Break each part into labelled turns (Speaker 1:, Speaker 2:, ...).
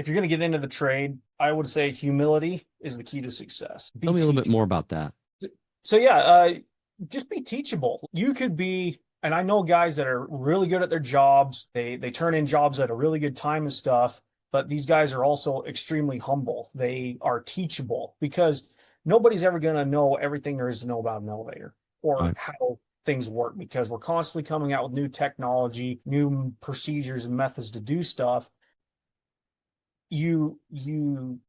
Speaker 1: if you're going to get into the trade, I would say humility is the key to success.
Speaker 2: Tell me a little bit more about that.
Speaker 1: So just be teachable. You could be, and I know guys that are really good at their jobs. They turn in jobs at a really good time and stuff, but these guys are also extremely humble. They are teachable because nobody's ever going to know everything there is to know about an elevator or
Speaker 2: Right.
Speaker 1: how things work, because we're constantly coming out with new technology, new procedures and methods to do stuff. You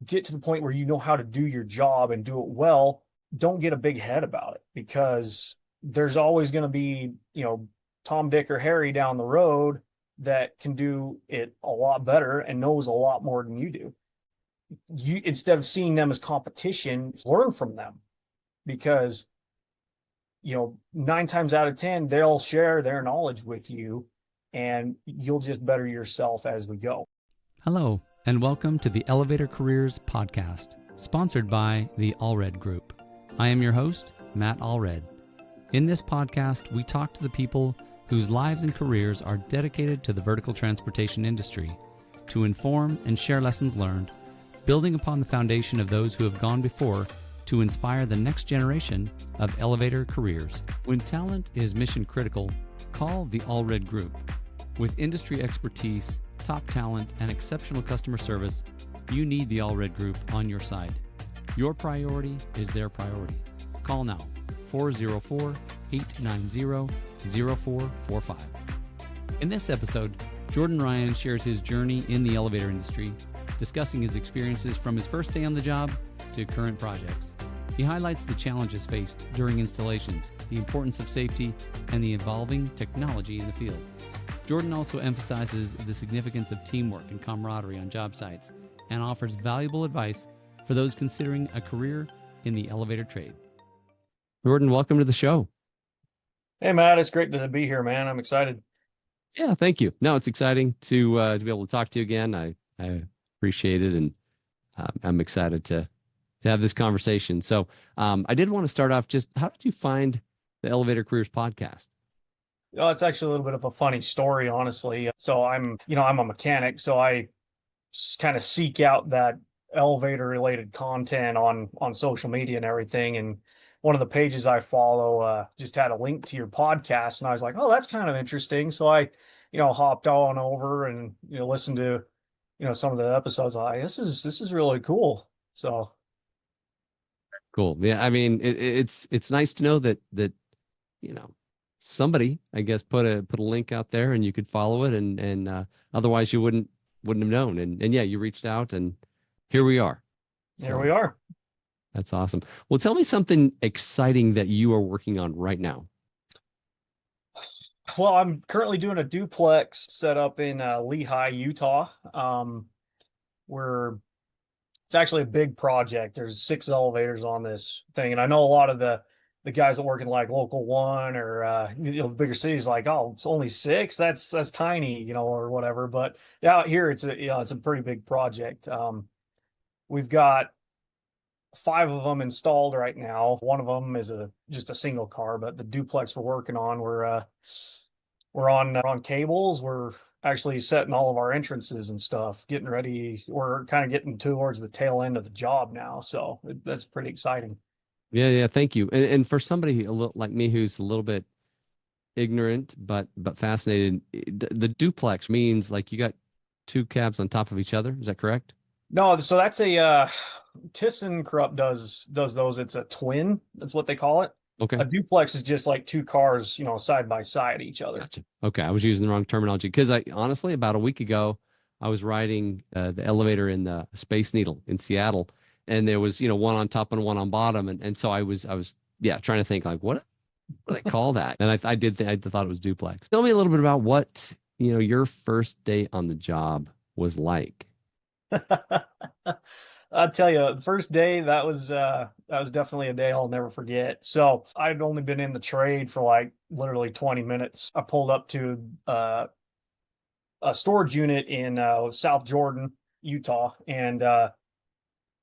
Speaker 1: get to the point where you know how to do your job and do it well. Don't get a big head about it, because there's always going to be, Tom, Dick, or Harry down the road that can do it a lot better and knows a lot more than you do. You, instead of seeing them as competition, learn from them, because 9 times out of 10 they'll share their knowledge with you, and you'll just better yourself as we go.
Speaker 3: Hello, and welcome to the Elevator Careers Podcast, sponsored by the AllredGroup. I am your host, Matt Allred. In this podcast, we talk to the people whose lives and careers are dedicated to the vertical transportation industry to inform and share lessons learned, building upon the foundation of those who have gone before to inspire the next generation of elevator careers. When talent is mission critical, call the AllredGroup. With industry expertise, top talent, and exceptional customer service, you need the AllredGroup on your side. Your priority is their priority. Call now, 404-890-0445. In this episode, Jordan Ryan shares his journey in the elevator industry, discussing his experiences from his first day on the job to current projects. He highlights the challenges faced during installations, the importance of safety, and the evolving technology in the field. Jordan also emphasizes the significance of teamwork and camaraderie on job sites and offers valuable advice for those considering a career in the elevator trade. Jordan, welcome to the show.
Speaker 1: Hey, Matt, it's great to be here, man. I'm excited.
Speaker 2: Yeah, thank you. No, it's exciting to be able to talk to you again. I appreciate it, and I'm excited to have this conversation. So I did want to start off, just how did you find the Elevator Careers Podcast?
Speaker 1: It's actually a little bit of a funny story, honestly. So I'm a mechanic, so I kind of seek out that elevator related content on social media and everything. And one of the pages I follow just had a link to your podcast, and I was like, oh, that's kind of interesting. So I, hopped on over and listened to some of the episodes. This is really cool. So
Speaker 2: cool. Yeah, I mean, it's nice to know that somebody, I guess, put a link out there and you could follow it, and otherwise you wouldn't have known. And yeah, you reached out, and here we are.
Speaker 1: Here we are.
Speaker 2: That's awesome. Well, tell me something exciting that you are working on right now.
Speaker 1: Well, I'm currently doing a duplex set up in Lehi, Utah. It's actually a big project. There's 6 elevators on this thing, and I know a lot of the guys that work in like Local 1 or the bigger cities, like, oh, it's only 6. That's tiny, or whatever. But out here, it's a pretty big project. We've got 5 of them installed right now. One of them is just a single car, but the duplex we're working on, we're on cables. We're actually setting all of our entrances and stuff, getting ready. We're kind of getting towards the tail end of the job now, so that's pretty exciting.
Speaker 2: Yeah, thank you. And for somebody a little like me who's a little bit ignorant but fascinated, the duplex means like you got 2 cabs on top of each other. Is that correct?
Speaker 1: No, so that's a ThyssenKrupp does those. It's a twin. That's what they call it.
Speaker 2: Okay.
Speaker 1: A duplex is just like 2 cars, side by side each other.
Speaker 2: Gotcha. Okay, I was using the wrong terminology because I honestly, about a week ago, I was riding the elevator in the Space Needle in Seattle, and there was one on top and one on bottom, and so I was trying to think like what do they call that, and I thought it was duplex. Tell me a little bit about what your first day on the job was like.
Speaker 1: I'll tell you, the first day, that was definitely a day I'll never forget. So I'd only been in the trade for like literally 20 minutes. I pulled up to a storage unit in South Jordan, Utah, and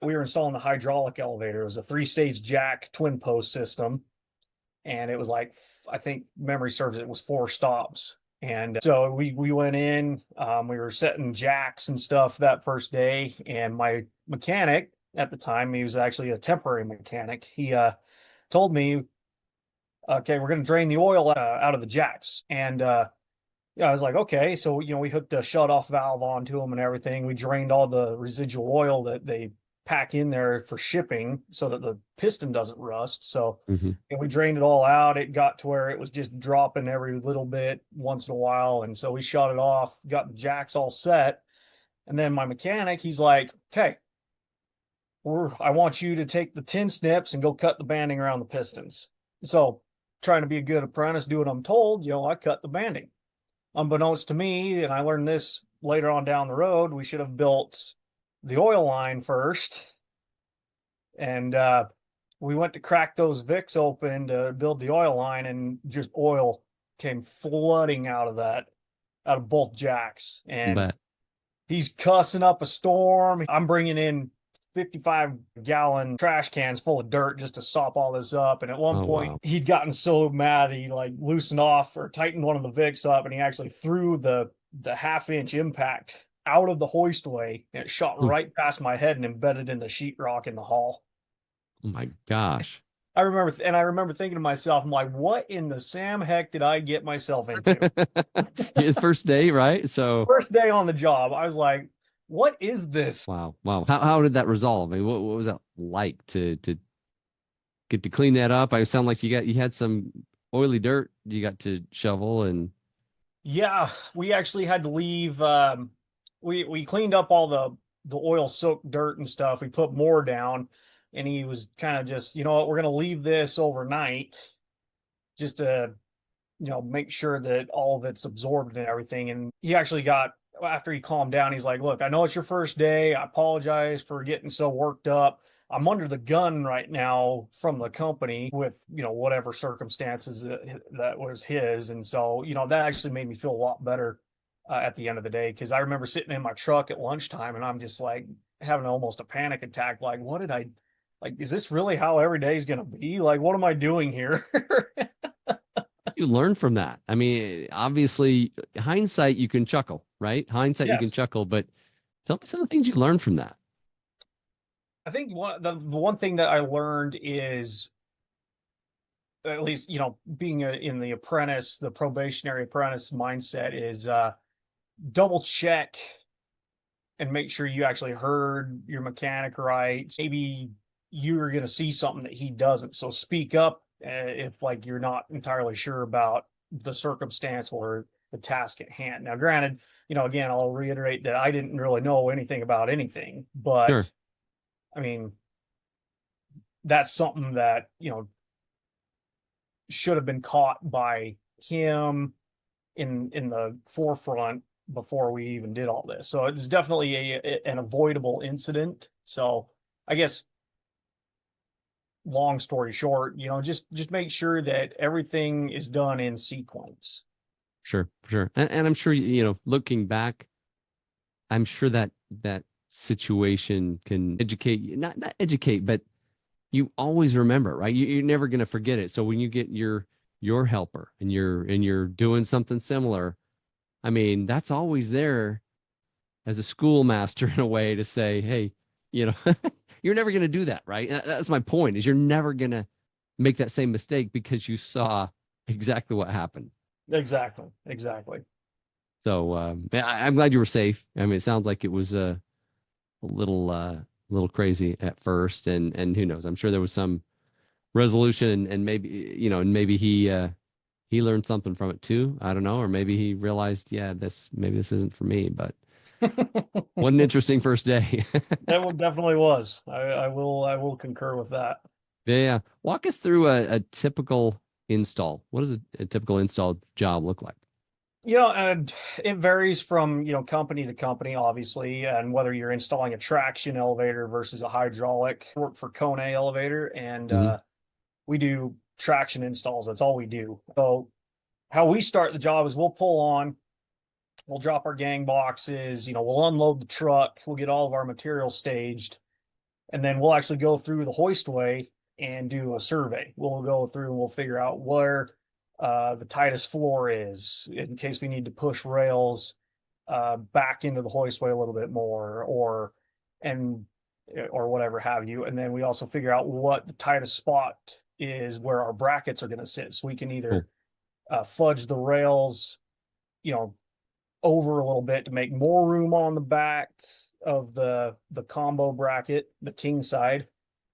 Speaker 1: we were installing the hydraulic elevator. It was a 3-stage jack twin post system, and it was like, I think memory serves, it was 4 stops. And so we went in, we were setting jacks and stuff that first day. And my mechanic at the time, he was actually a temporary mechanic. He told me, okay, we're going to drain the oil out of the jacks. And yeah, I was like, okay. So, we hooked a shut off valve onto them and everything. We drained all the residual oil that they pack in there for shipping so that the piston doesn't rust. So,
Speaker 2: Hmm.
Speaker 1: and we drained it all out. It got to where it was just dropping every little bit once in a while. And so we shut it off, got the jacks all set. And then my mechanic, he's like, okay, I want you to take the tin snips and go cut the banding around the pistons. So, trying to be a good apprentice, do what I'm told, I cut the banding. Unbeknownst to me, and I learned this later on down the road, we should have built the oil line first. And we went to crack those Vicks open to build the oil line, and just oil came flooding out of both jacks. And
Speaker 2: But
Speaker 1: he's cussing up a storm. I'm bringing in 55-gallon trash cans full of dirt just to sop all this up. And at one
Speaker 2: oh
Speaker 1: point,
Speaker 2: wow.
Speaker 1: he'd gotten so mad he like loosened off or tightened one of the Vicks up, and he actually threw the half-inch impact out of the hoistway, and it shot
Speaker 2: Hmm.
Speaker 1: right past my head and embedded in the sheetrock in the hall.
Speaker 2: Oh my gosh.
Speaker 1: I remember thinking to myself, I'm like, what in the Sam heck did I get myself into?
Speaker 2: Your first day, right? So
Speaker 1: First day on the job, I was like, what is this?
Speaker 2: wow, wow. How did that resolve? I mean, what was that like to get to clean that up? I sound like you had some oily dirt you got to shovel and
Speaker 1: Yeah, we actually had to leave. We cleaned up all the oil soaked dirt and stuff. We put more down, and he was kind of just, you know what, we're gonna leave this overnight just to, make sure that all of it's absorbed and everything. And he actually got, after he calmed down, he's like, look, I know it's your first day. I apologize for getting so worked up. I'm under the gun right now from the company with, whatever circumstances that was his. And so, that actually made me feel a lot better at the end of the day. Cause I remember sitting in my truck at lunchtime, and I'm just like having almost a panic attack. Like, what did like, is this really how every day is going to be? Like, what am I doing here?
Speaker 2: you learn from that. I mean, obviously, hindsight you can chuckle, right? Hindsight you can
Speaker 1: Yes.
Speaker 2: chuckle, but tell me some of the things you learned from that.
Speaker 1: I think the one thing that I learned is, at least, being in the probationary apprentice mindset, is double check and make sure you actually heard your mechanic right. Maybe you're going to see something that he doesn't. So speak up if like you're not entirely sure about the circumstance or the task at hand. Now, granted, again, I'll reiterate that I didn't really know anything about anything,
Speaker 2: Sure.
Speaker 1: but I mean, that's something that, should have been caught by him in the forefront before we even did all this. So it's definitely an avoidable incident. So I guess, long story short, just make sure that everything is done in sequence.
Speaker 2: Sure, sure. And I'm sure, looking back, I'm sure that that situation can educate you, not educate, but you always remember, right? You're never going to forget it. So when you get your helper and you're doing something similar, I mean, that's always there as a schoolmaster in a way to say, hey, you know, you're never going to do that, right? That's my point, is you're never going to make that same mistake because you saw exactly what happened.
Speaker 1: Exactly.
Speaker 2: So I'm glad you were safe. I mean, it sounds like it was a little crazy at first, and who knows? I'm sure there was some resolution, and maybe and maybe he learned something from it too. I don't know, or maybe he realized, yeah, this isn't for me. But what an interesting first day.
Speaker 1: That one definitely was. I will concur with that.
Speaker 2: Yeah, walk us through a typical install. What does a typical install job look like?
Speaker 1: And it varies from, company to company, obviously, and whether you're installing a traction elevator versus a hydraulic. I work for Kone Elevator, and
Speaker 2: Hmm.
Speaker 1: we do traction installs. That's all we do. So how we start the job is we'll pull on, we'll drop our gang boxes, we'll unload the truck, we'll get all of our material staged, and then we'll actually go through the hoistway and do a survey. We'll go through and we'll figure out where the tightest floor is, in case we need to push rails back into the hoistway a little bit more, or whatever have you. And then we also figure out what the tightest spot is where our brackets are going to sit. So we can either fudge the rails, over a little bit to make more room on the back of the combo bracket, the king side,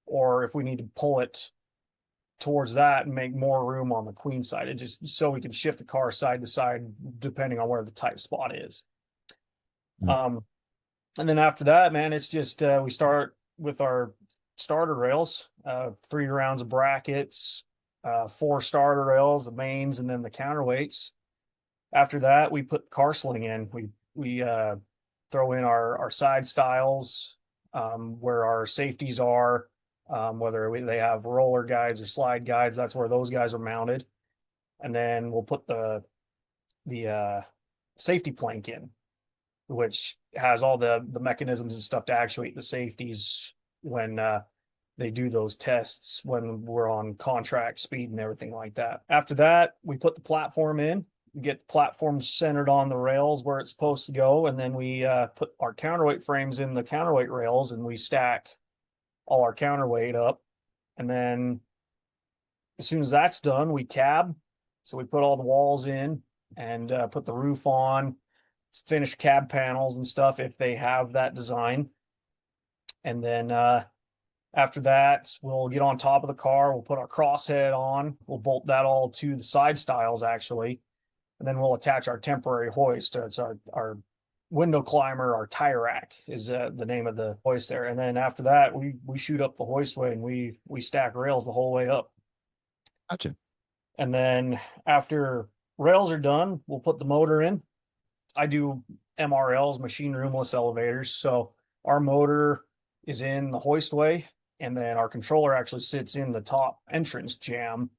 Speaker 1: or if we need to pull it towards that and make more room on the queen side. It just so we can shift the car side to side depending on where the tight spot is. And then after that, man, it's just we start with our starter rails, 3 rounds of brackets, 4 starter rails, the mains, and then the counterweights. After that, we put car sling in. We throw in our side stiles, where our safeties are, whether they have roller guides or slide guides. That's where those guys are mounted. And then we'll put the safety plank in, which has all the mechanisms and stuff to actuate the safeties when they do those tests when we're on contract speed and everything like that. After that, we put the platform in, we get the platform centered on the rails where it's supposed to go, and then we put our counterweight frames in the counterweight rails, and we stack all our counterweight up. And then as soon as that's done, we cab. So we put all the walls in and put the roof on, finish cab panels and stuff if they have that design. And then after that, we'll get on top of the car. We'll put our crosshead on. We'll bolt that all to the side stiles, actually. And then we'll attach our temporary hoist. It's our window climber, our tie rack is the name of the hoist there. And then after that, we shoot up the hoistway and we stack rails the whole way up.
Speaker 2: Gotcha.
Speaker 1: And then after rails are done, we'll put the motor in. I do MRLs, machine roomless elevators. So our motor is in the hoistway, and then our controller actually sits in the top entrance jam.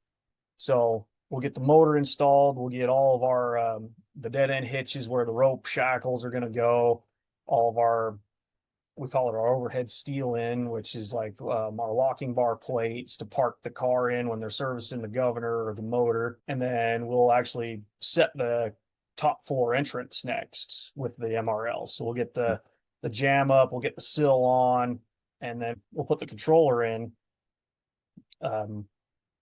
Speaker 1: So we'll get the motor installed. We'll get all of our the dead end hitches where the rope shackles are going to go. All of our, we call it our overhead steel in, which is like our locking bar plates to park the car in when they're servicing the governor or the motor. And then we'll actually set the top floor entrance next with the MRL. So we'll get the jam up, we'll get the sill on, and then we'll put the controller in.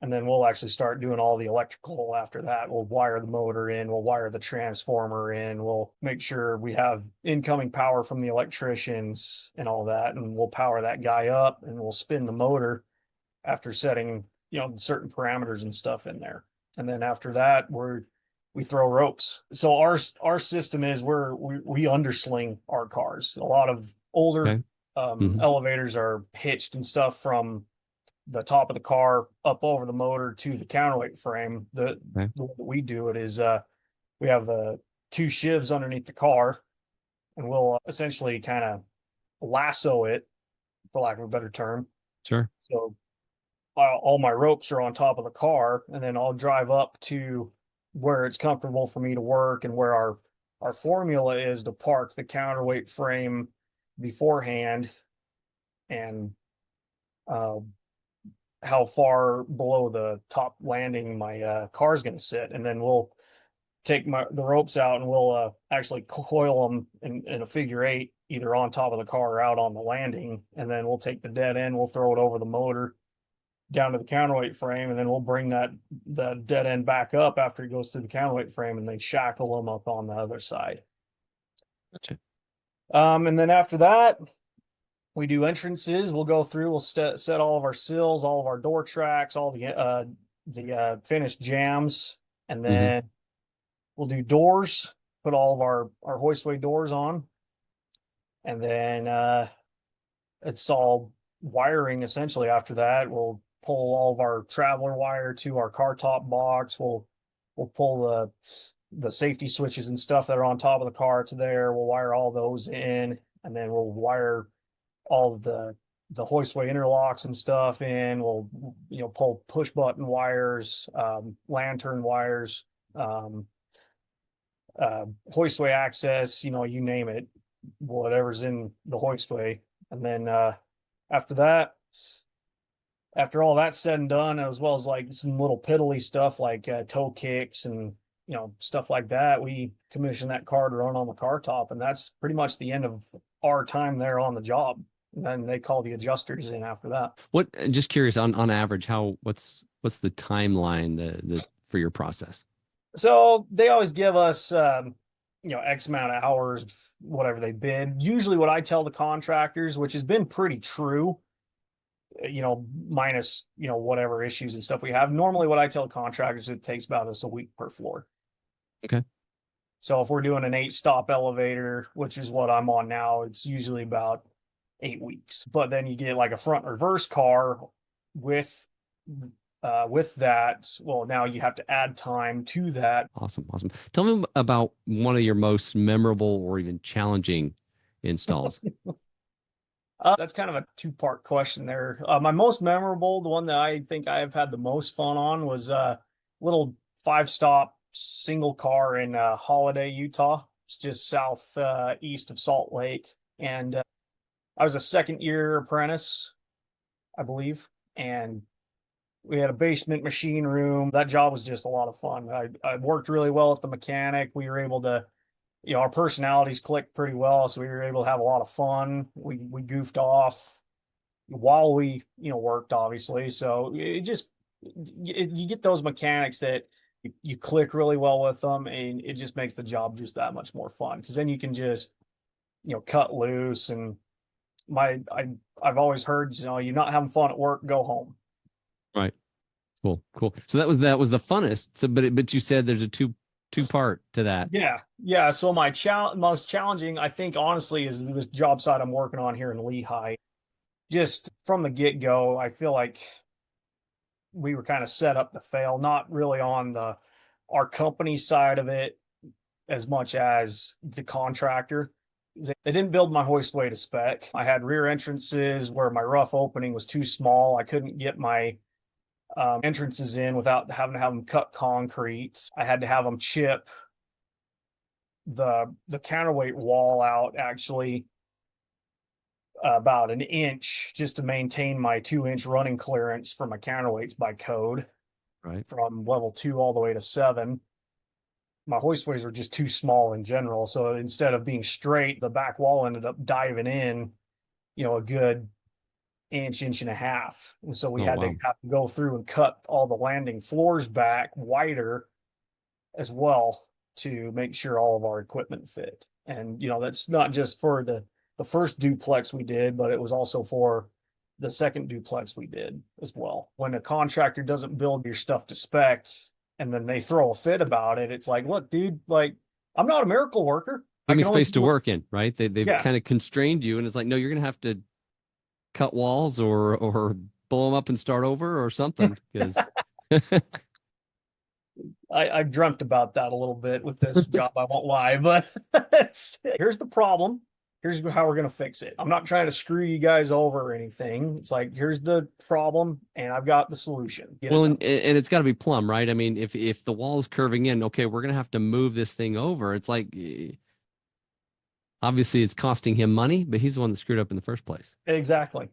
Speaker 1: And then we'll actually start doing all the electrical after that. We'll wire the motor in, we'll wire the transformer in, we'll make sure we have incoming power from the electricians and all that, and we'll power that guy up, and we'll spin the motor after setting, certain parameters and stuff in there. And then after that, we throw ropes. So our system is we undersling our cars. A lot of older elevators are hitched and stuff from the top of the car up over the motor to the counterweight frame. The way that we do it is we have 2 shivs underneath the car, and we'll essentially kind of lasso it, for lack of a better term.
Speaker 2: Sure.
Speaker 1: So all my ropes are on top of the car, and then I'll drive up to where it's comfortable for me to work, and where our formula is to park the counterweight frame beforehand, and how far below the top landing my car's going to sit. And then we'll take the ropes out, and we'll actually coil them in a figure 8, either on top of the car or out on the landing. And then we'll take the dead end, we'll throw it over the motor down to the counterweight frame, and then we'll bring the dead end back up after it goes through the counterweight frame, and they shackle them up on the other side.
Speaker 2: Gotcha.
Speaker 1: And then after that, we do entrances. We'll go through, we'll set all of our sills, all of our door tracks, all the finished jams, and then we'll do doors, put all of our hoistway doors on. And then it's all wiring essentially. After that, we'll pull all of our traveler wire to our car top box. We'll pull the safety switches and stuff that are on top of the car to there. We'll wire all those in, and then we'll wire all of the hoistway interlocks and stuff in. We'll pull push button wires, lantern wires, hoistway access, you name it, whatever's in the hoistway. And then after that, after all that's said and done, as well as like some little piddly stuff like toe kicks and stuff like that, we commission that car to run on the car top, and that's pretty much the end of our time there on the job. And then they call the adjusters in after that.
Speaker 2: What, just curious, on average, what's the timeline the for your process?
Speaker 1: So they always give us X amount of hours, whatever they bid. Usually what I tell the contractors, which has been pretty true, minus, whatever issues and stuff we have. Normally what I tell contractors, it takes about us a week per floor.
Speaker 2: Okay.
Speaker 1: So if we're doing an 8-stop elevator, which is what I'm on now, it's usually about 8 weeks. But then you get like a front and reverse car with that. Well, now you have to add time to that.
Speaker 2: Awesome. Tell me about one of your most memorable or even challenging installs.
Speaker 1: That's kind of a 2-part question there. My most memorable, the one that I think I have had the most fun on, was a little 5-stop single car in Holiday, Utah. It's just south east of Salt Lake. And I was a 2nd-year apprentice, I believe. And we had a basement machine room. That job was just a lot of fun. I worked really well with the mechanic. We were able to, our personalities clicked pretty well, so we were able to have a lot of fun. We goofed off while we worked, obviously. So it just you get those mechanics that you click really well with them, and it just makes the job just that much more fun, because then you can just cut loose. And I've always heard, you're not having fun at work, go home.
Speaker 2: Right. Cool. So that was the funnest. So, but you said there's a two-part to that.
Speaker 1: Yeah. So my most challenging, I think, honestly, is this job site I'm working on here in Lehigh. Just from the get-go, I feel like we were kind of set up to fail, not really on our company side of it as much as the contractor. They didn't build my hoistway to spec. I had rear entrances where my rough opening was too small. I couldn't get my entrances in without having to have them cut concrete. I had to have them chip the counterweight wall out, actually, about an inch, just to maintain my 2-inch running clearance for my counterweights by code.
Speaker 2: Right.
Speaker 1: From level 2 all the way to 7. My hoistways were just too small in general. So instead of being straight, the back wall ended up diving in, a good inch and a half. And so we had to go through and cut all the landing floors back wider as well to make sure all of our equipment fit. And, that's not just for the first duplex we did, but it was also for the second duplex we did as well. When a contractor doesn't build your stuff to spec and then they throw a fit about it, it's like, look, dude, like, I'm not a miracle worker.
Speaker 2: Give me space to work in, right? They've kind of constrained you, and it's like, no, you're going to have to cut walls or blow them up and start over or something. Because
Speaker 1: I dreamt about that a little bit with this job, I won't lie, but here's the problem. Here's how we're going to fix it. I'm not trying to screw you guys over or anything. It's like, here's the problem, and I've got the solution.
Speaker 2: Well, and it's got to be plumb, right? I mean, if the wall's curving in, okay, we're going to have to move this thing over. It's like, obviously it's costing him money, but he's the one that screwed up in the first place.
Speaker 1: Exactly.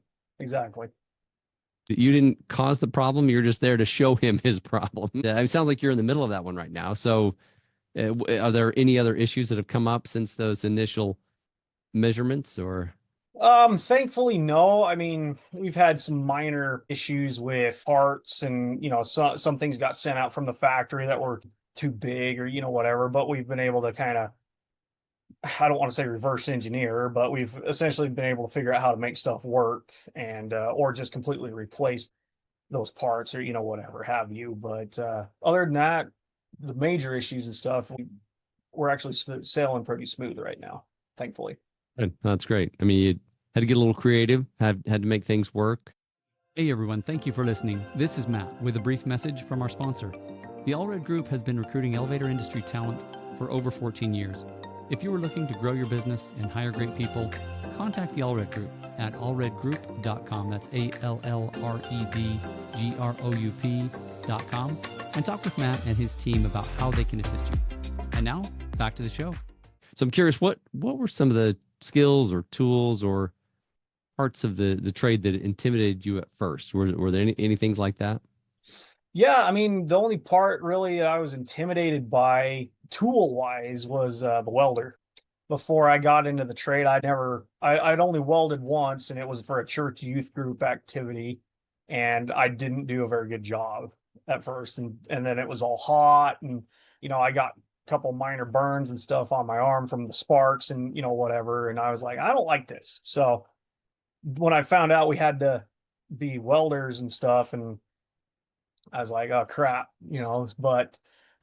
Speaker 2: You didn't cause the problem. You're just there to show him his problem. It sounds like you're in the middle of that one right now. So are there any other issues that have come up since those initial measurements, or?
Speaker 1: Thankfully, no. I mean, we've had some minor issues with parts, and some things got sent out from the factory that were too big, or whatever, but we've been able to kind of, I don't want to say reverse engineer, but we've essentially been able to figure out how to make stuff work, and or just completely replace those parts, or whatever have you. But other than that, the major issues and stuff, we're actually sailing pretty smooth right now, thankfully.
Speaker 2: Good. That's great. I mean, you had to get a little creative, had to make things work.
Speaker 3: Hey everyone, thank you for listening. This is Matt with a brief message from our sponsor. The AllredGroup has been recruiting elevator industry talent for over 14 years. If you are looking to grow your business and hire great people, contact the AllredGroup at allredgroup.com. That's ALLREDGROUP.com, and talk with Matt and his team about how they can assist you. And now, back to the show.
Speaker 2: So I'm curious, what were some of the skills or tools or parts of the trade that intimidated you at first? Were there any things like that?
Speaker 1: Yeah, I mean, the only part really I was intimidated by tool wise was the welder. Before I got into the trade, I'd only welded once, and it was for a church youth group activity, and I didn't do a very good job at first, and then it was all hot, and I got a couple minor burns and stuff on my arm from the sparks, and whatever, and I was like, I don't like this. So when I found out we had to be welders and stuff, and I was like, oh crap, but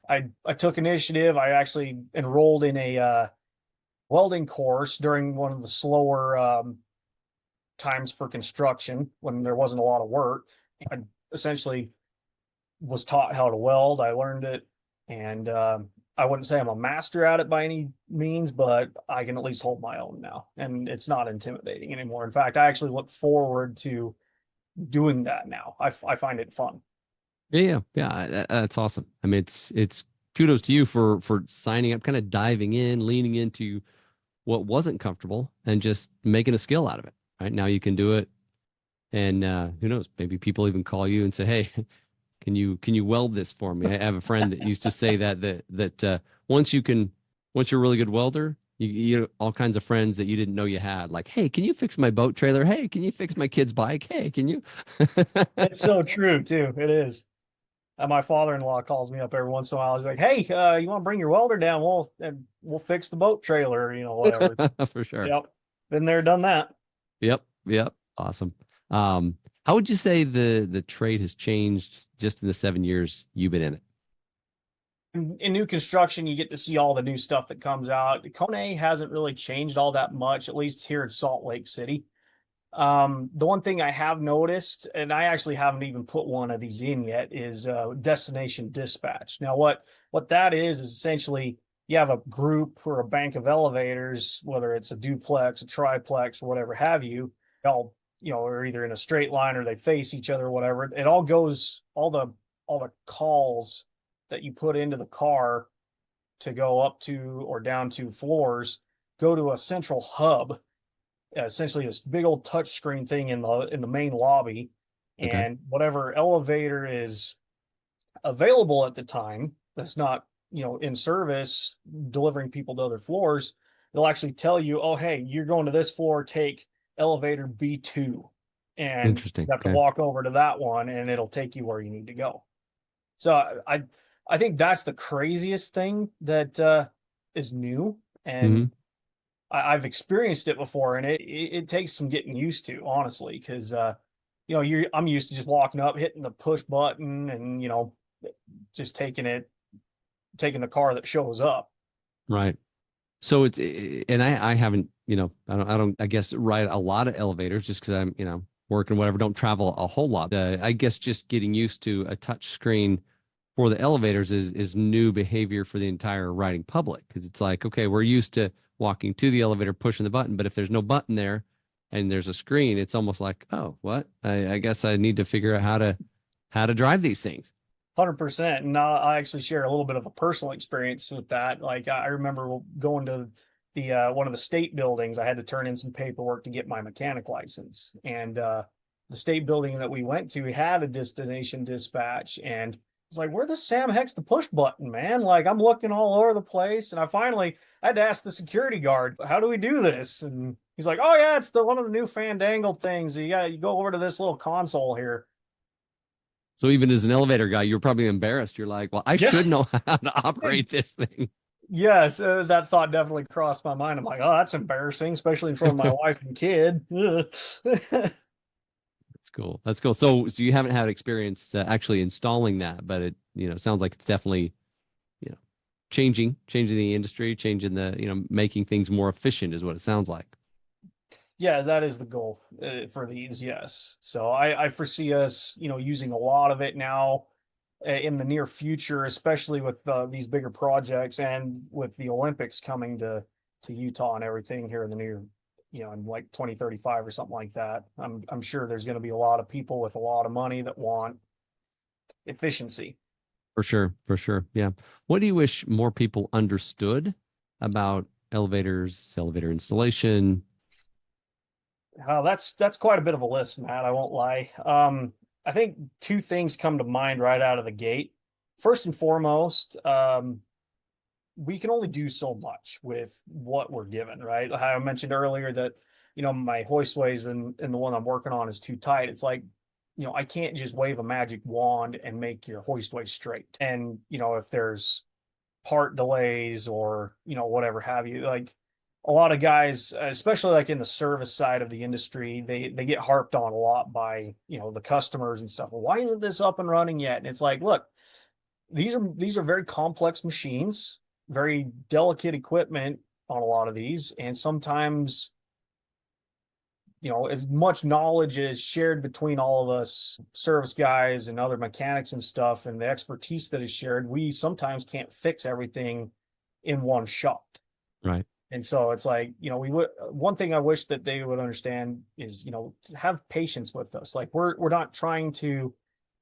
Speaker 1: I took initiative. I actually enrolled in a welding course during one of the slower times for construction when there wasn't a lot of work. I essentially was taught how to weld. I learned it, and I wouldn't say I'm a master at it by any means, but I can at least hold my own now, and it's not intimidating anymore. In fact, I actually look forward to doing that now. I find it fun.
Speaker 2: Yeah. That's awesome. I mean, it's kudos to you for signing up, kind of diving in, leaning into what wasn't comfortable, and just making a skill out of it. Right now, you can do it, and who knows? Maybe people even call you and say, "Hey, can you weld this for me?" I have a friend that used to say that once you're a really good welder, you get all kinds of friends that you didn't know you had. Like, hey, can you fix my boat trailer? Hey, can you fix my kid's bike? Hey, can you?
Speaker 1: It's so true too. It is. My father-in-law calls me up every once in a while. He's like, "Hey, you want to bring your welder down? We'll fix the boat trailer, whatever."
Speaker 2: For sure.
Speaker 1: Yep, been there, done that.
Speaker 2: Yep. Awesome. How would you say the trade has changed just in the 7 years you've been in it?
Speaker 1: In new construction, you get to see all the new stuff that comes out. Kone hasn't really changed all that much, at least here in Salt Lake City. The one thing I have noticed, and I actually haven't even put one of these in yet, is destination dispatch. Now, what that is essentially you have a group or a bank of elevators, whether it's a duplex, a triplex, or whatever have you, all are either in a straight line or they face each other, or whatever. It all goes, all the calls that you put into the car to go up to or down to floors go to a central hub, essentially this big old touch screen thing in the main lobby,
Speaker 2: Okay.
Speaker 1: and whatever elevator is available at the time that's not in service delivering people to other floors, it'll actually tell you, oh hey, you're going to this floor, take elevator B2, and you
Speaker 2: Interesting.
Speaker 1: have to
Speaker 2: Okay.
Speaker 1: walk over to that one and it'll take you where you need to go. So I think that's the craziest thing that is new, and
Speaker 2: Hmm.
Speaker 1: I've experienced it before, and it takes some getting used to, honestly, because I'm used to just walking up, hitting the push button, and just taking the car that shows up.
Speaker 2: Right. So and I haven't, I don't, I guess, ride a lot of elevators just because I'm, working, whatever, don't travel a whole lot. I guess just getting used to a touch screen for the elevators is new behavior for the entire riding public. Because it's like, okay, we're used to walking to the elevator, pushing the button, but if there's no button there and there's a screen, it's almost like, oh, what? I guess I need to figure out how to drive these things.
Speaker 1: 100%. And I actually share a little bit of a personal experience with that. Like I remember going to the one of the state buildings. I had to turn in some paperwork to get my mechanic license, and the state building that we went to had a destination dispatch, and it's like, where the Sam heck's the push button, man? Like I'm looking all over the place, and I had to ask the security guard, how do we do this? And he's like, oh yeah, it's the one of the new fandangled things. You go over to this little console here.
Speaker 2: So even as an elevator guy, you're probably embarrassed. You're like, well, I
Speaker 1: Yeah.
Speaker 2: should know how to operate this thing.
Speaker 1: Yes, that thought definitely crossed my mind. I'm like, oh, that's embarrassing, especially in front of my wife and kid.
Speaker 2: That's cool. That's cool. So you haven't had experience actually installing that, but it, sounds like it's definitely, you know, changing the industry, changing making things more efficient is what it sounds like.
Speaker 1: Yeah, that is the goal for these. Yes, so I foresee us, using a lot of it now in the near future, especially with these bigger projects and with the Olympics coming to Utah and everything here in the near, in like 2035 or something like that. I'm sure there's going to be a lot of people with a lot of money that want efficiency.
Speaker 2: For sure. For sure. Yeah. What do you wish more people understood about elevators, elevator installation?
Speaker 1: That's quite a bit of a list, Matt. I won't lie. I think two things come to mind right out of the gate. First and foremost, we can only do so much with what we're given, right? How I mentioned earlier that, my hoistways and the one I'm working on is too tight. It's like, I can't just wave a magic wand and make your hoistway straight. And, if there's part delays or, whatever have you, like a lot of guys, especially like in the service side of the industry, they get harped on a lot by, the customers and stuff. Well, why isn't this up and running yet? And it's like, look, these are very complex machines, very delicate equipment on a lot of these, and sometimes as much knowledge is shared between all of us service guys and other mechanics and stuff, and the expertise that is shared, we sometimes can't fix everything in one shot.
Speaker 2: Right.
Speaker 1: And so it's like, we would, one thing I wish that they would understand is, have patience with us. Like we're not trying to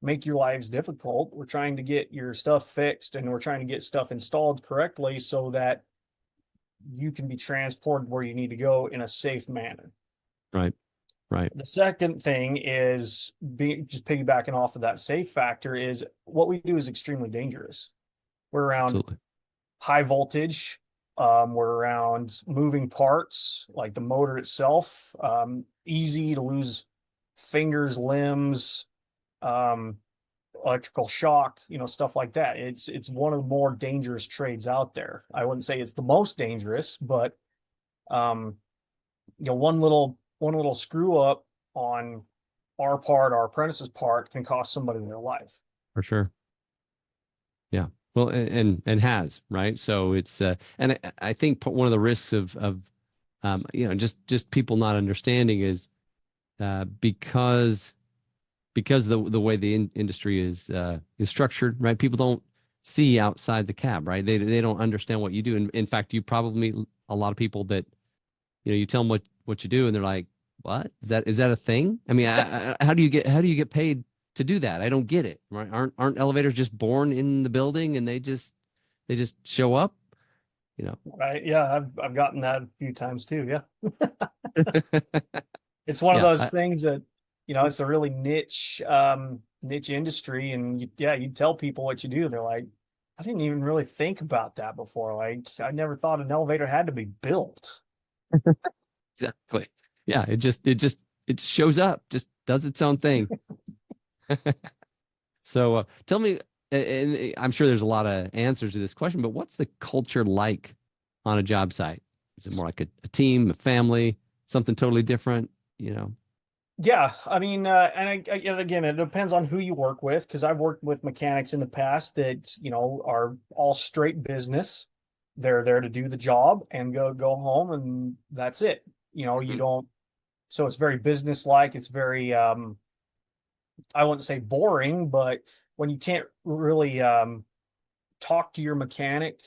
Speaker 1: make your lives difficult. We're trying to get your stuff fixed, and we're trying to get stuff installed correctly so that you can be transported where you need to go in a safe manner.
Speaker 2: Right. Right.
Speaker 1: The second thing is just piggybacking off of that safe factor is what we do is extremely dangerous. We're around
Speaker 2: Absolutely.
Speaker 1: high voltage. We're around moving parts like the motor itself. Easy to lose fingers, limbs, electrical shock, stuff like that. It's one of the more dangerous trades out there. I wouldn't say it's the most dangerous, but one little screw up on our part, our apprentice's part, can cost somebody their life.
Speaker 2: For sure. Yeah. Well, and has, right? So it's and I think one of the risks of just people not understanding is because the way the industry is structured, right? People don't see outside the cab, right? They don't understand what you do. And in fact, you probably meet a lot of people that, you tell them what you do, and they're like, "What is that a thing?" I mean, how do you get paid to do that? I don't get it. Right? Aren't elevators just born in the building and they just show up?
Speaker 1: Right? Yeah, I've gotten that a few times too. Yeah, it's one of
Speaker 2: Yeah,
Speaker 1: those things that it's a really niche industry, and you tell people what you do, they're like, I didn't even really think about that before. Like, I never thought an elevator had to be built.
Speaker 2: exactly. Yeah, it just shows up, just does its own thing. So tell me, and I'm sure there's a lot of answers to this question, but what's the culture like on a job site? Is it more like a team, a family, something totally different?
Speaker 1: Yeah, I mean, and again, it depends on who you work with, because I've worked with mechanics in the past that are all straight business. They're there to do the job and go home, and that's it. You don't. So it's very business-like. It's very I wouldn't say boring, but when you can't really talk to your mechanic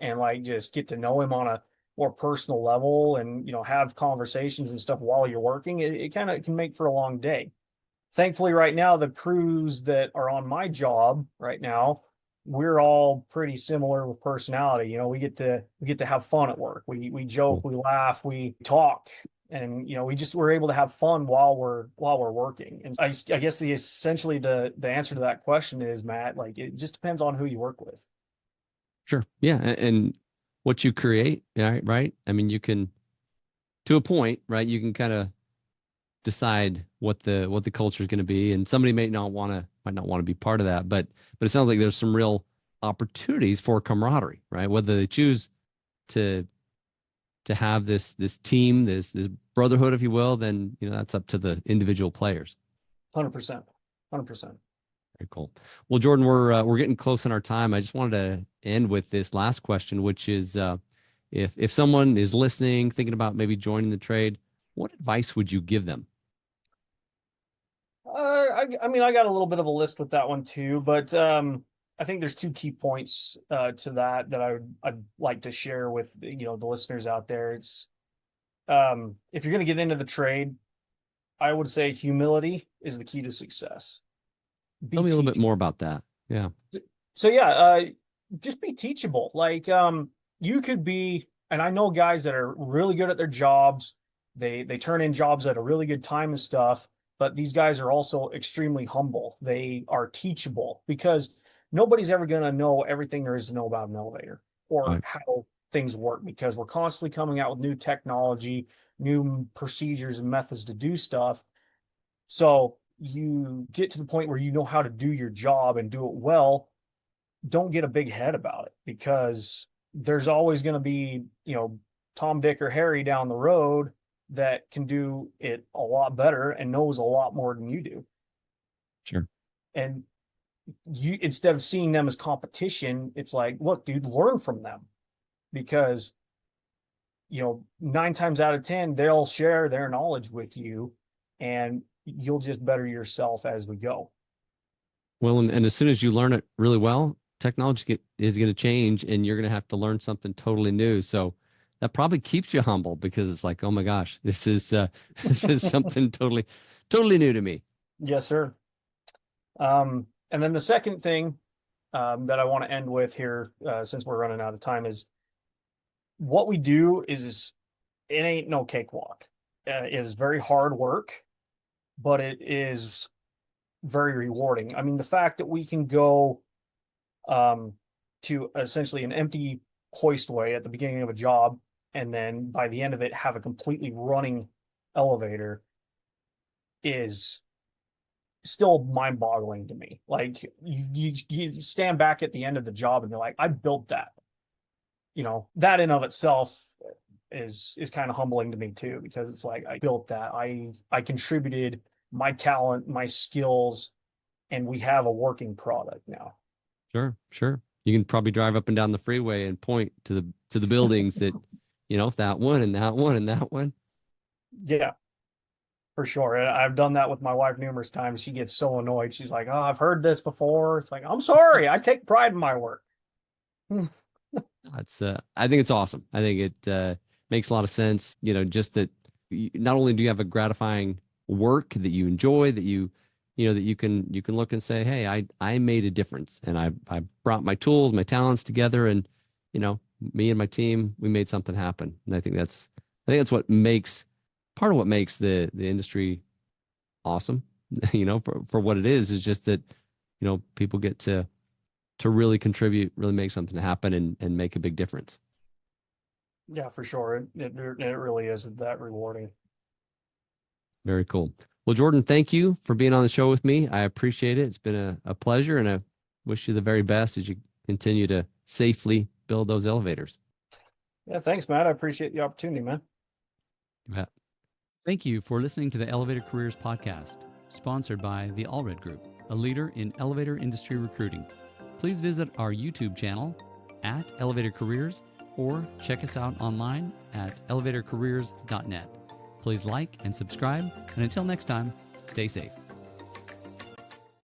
Speaker 1: and like just get to know him on a more personal level, and have conversations and stuff while you're working, it kind of can make for a long day. Thankfully, right now, the crews that are on my job right now, we're all pretty similar with personality. We get to have fun at work. We joke, we laugh, we talk, and we're able to have fun while we're working. And I guess essentially the answer to that question is, Matt, like, it just depends on who you work with.
Speaker 2: Sure. Yeah, and what you create, right? I mean, you can, to a point, right? You can kind of decide what the culture is going to be, and somebody might not want to be part of that, but it sounds like there's some real opportunities for camaraderie, right? Whether they choose to have this team, this brotherhood, if you will, then that's up to the individual players.
Speaker 1: 100%.
Speaker 2: Very cool. Well, Jordan, we're getting close on our time. I just wanted to end with this last question, which is, if someone is listening, thinking about maybe joining the trade, what advice would you give them?
Speaker 1: I mean, I got a little bit of a list with that one too, but I think there's two key points to that I'd like to share with the listeners out there. It's if you're going to get into the trade, I would say humility is the key to success.
Speaker 2: Tell me a little bit more about that. Yeah.
Speaker 1: So yeah, just be teachable. Like you could be, and I know guys that are really good at their jobs, They turn in jobs at a really good time and stuff, but these guys are also extremely humble. They are teachable because nobody's ever going to know everything there is to know about an elevator or
Speaker 2: Right.
Speaker 1: how things work, because we're constantly coming out with new technology, new procedures and methods to do stuff. So you get to the point where you know how to do your job and do it well. Don't get a big head about it, because there's always going to be, Tom, Dick, or Harry down the road that can do it a lot better and knows a lot more than you do.
Speaker 2: Sure.
Speaker 1: And you, instead of seeing them as competition, it's like, look, dude, learn from them, because 9 times out of 10, they'll share their knowledge with you, and you'll just better yourself as we go.
Speaker 2: Well, and as soon as you learn it really well, technology is going to change, and you're going to have to learn something totally new. So that probably keeps you humble, because it's like, oh my gosh, this is this is something totally new to me.
Speaker 1: Yes, sir. And then the second thing that I want to end with here, since we're running out of time, is what we do is it ain't no cakewalk. It is very hard work, but it is very rewarding. I mean, the fact that we can go to essentially an empty hoistway at the beginning of a job, and then by the end of it have a completely running elevator, is still mind-boggling to me. Like you stand back at the end of the job and you're like, I built that. That in of itself is kind of humbling to me too, because it's like, I built that. I contributed my talent, my skills, and we have a working product now.
Speaker 2: Sure. You can probably drive up and down the freeway and point to the buildings that, that one and that one and that one.
Speaker 1: Yeah, for sure. And I've done that with my wife numerous times. She gets so annoyed. She's like, "Oh, I've heard this before." It's like, I'm sorry. I take pride in my work.
Speaker 2: That's I think it's awesome. I think it makes a lot of sense. Just that not only do you have a gratifying work that you enjoy, that that you can look and say, hey, I made a difference, and I brought my tools, my talents together, and me and my team, we made something happen. And I think that's what makes part of what makes the industry awesome. For what it is just that people get to really contribute, really make something happen, and make a big difference.
Speaker 1: Yeah, for sure. It really is that rewarding.
Speaker 2: Very cool. Well, Jordan, thank you for being on the show with me. I appreciate it. It's been a pleasure, and I wish you the very best as you continue to safely build those elevators.
Speaker 1: Yeah, thanks, Matt. I appreciate the opportunity, man.
Speaker 2: You bet.
Speaker 3: Thank you for listening to the Elevator Careers Podcast, sponsored by the AllredGroup, a leader in elevator industry recruiting. Please visit our YouTube channel at Elevator Careers, or check us out online at elevatorcareers.net. Please like and subscribe, and until next time, stay safe.